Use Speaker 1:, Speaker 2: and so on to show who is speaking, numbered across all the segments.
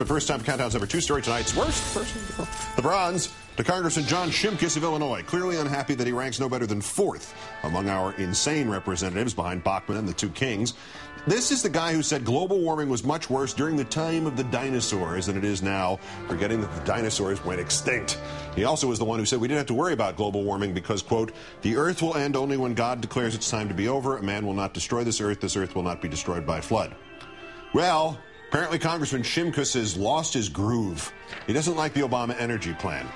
Speaker 1: But first time Countdown's number 2 story tonight's worst person. The bronze to Congressman John Shimkus of Illinois, clearly unhappy that he ranks no better than 4th among our insane representatives behind Bachmann and the two kings. This is the guy who said global warming was much worse during the time of the dinosaurs than it is now, forgetting that the dinosaurs went extinct. He also was the one who said we didn't have to worry about global warming because, quote, the earth will end only when God declares it's time to be over. A man will not destroy this earth will not be destroyed by flood. Well, apparently Congressman Shimkus has lost his groove. He doesn't like the Obama energy plan.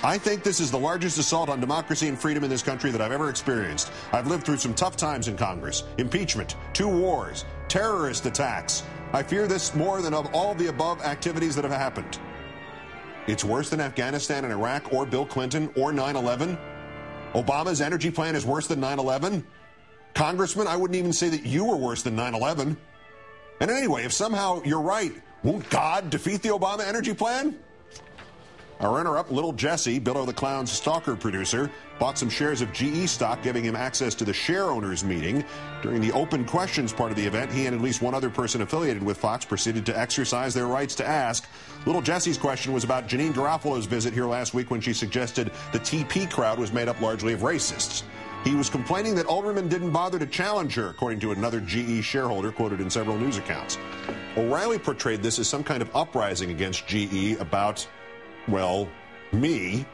Speaker 1: I think this is the largest assault on democracy and freedom in this country that I've ever experienced. I've lived through some tough times in Congress. Impeachment, 2 wars, terrorist attacks. I fear this more than of all the above activities that have happened. It's worse than Afghanistan and Iraq or Bill Clinton or 9/11. Obama's energy plan is worse than 9/11. Congressman, I wouldn't even say that you were worse than 9/11. And anyway, if somehow you're right, won't God defeat the Obama energy plan? Our runner-up, Little Jesse, Billo the Clown's stalker producer, bought some shares of GE stock, giving him access to the share owners meeting. During the open questions part of the event, he and at least one other person affiliated with Fox proceeded to exercise their rights to ask. Little Jesse's question was about Janine Garofalo's visit here last week when she suggested the TP crowd was made up largely of racists. He was complaining that Alderman didn't bother to challenge her, according to another GE shareholder quoted in several news accounts. O'Reilly portrayed this as some kind of uprising against GE about, well, me.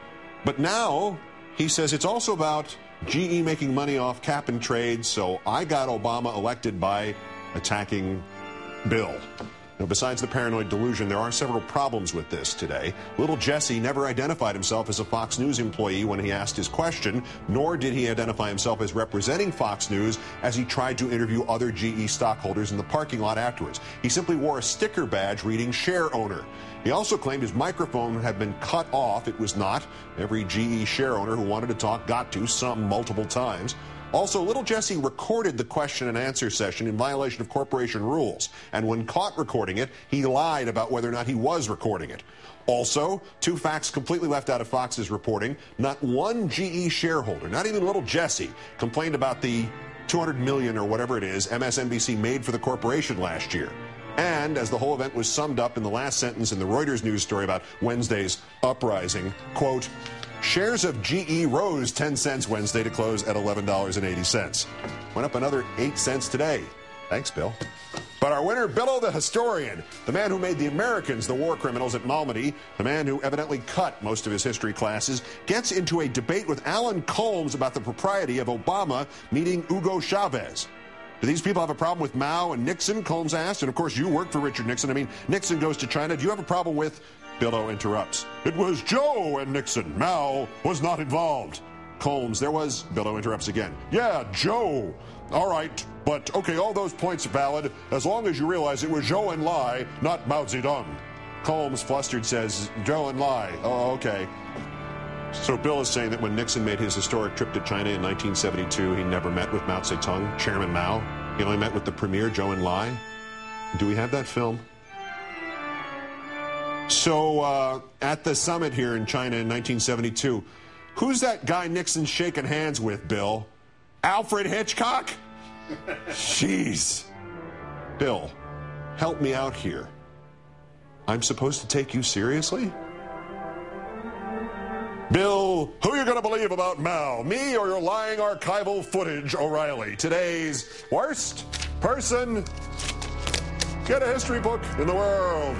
Speaker 1: But now he says it's also about GE making money off cap and trade, so I got Obama elected by attacking Bill. Now, besides the paranoid delusion, there are several problems with this today. Little Jesse never identified himself as a Fox News employee when he asked his question, nor did he identify himself as representing Fox News as he tried to interview other GE stockholders in the parking lot afterwards. He simply wore a sticker badge reading share owner. He also claimed his microphone had been cut off. It was not. Every GE share owner who wanted to talk got to, some multiple times. Also, Little Jesse recorded the question and answer session in violation of corporation rules. And when caught recording it, he lied about whether or not he was recording it. Also, 2 facts completely left out of Fox's reporting. Not one GE shareholder, not even Little Jesse, complained about the $200 million or whatever it is MSNBC made for the corporation last year. And as the whole event was summed up in the last sentence in the Reuters news story about Wednesday's uprising, quote, shares of GE rose 10 cents Wednesday to close at $11.80. Went up another 8 cents today. Thanks, Bill. But our winner, Billo the historian, the man who made the Americans the war criminals at Malmedy, the man who evidently cut most of his history classes, gets into a debate with Alan Colmes about the propriety of Obama meeting Hugo Chavez. Do these people have a problem with Mao and Nixon? Colmes asked. And of course, you worked for Richard Nixon. I mean, Nixon goes to China. Do you have a problem with... Billo interrupts. It was Joe and Nixon. Mao was not involved. Colmes, there was... Billo interrupts again. Yeah, Joe. All right, but okay, all those points are valid as long as you realize it was Zhou Enlai, not Mao Zedong. Colmes, flustered, says, Zhou Enlai. Oh, okay. So Bill is saying that when Nixon made his historic trip to China in 1972, he never met with Mao Zedong, Chairman Mao. He only met with the premier, Zhou Enlai. Do we have that film? So at the summit here in China in 1972, who's that guy Nixon's shaking hands with, Bill? Alfred Hitchcock? Jeez. Bill, help me out here. I'm supposed to take you seriously? Bill, who are you going to believe about Mao? Me or your lying archival footage, O'Reilly? Today's worst person. Get a history book in the world.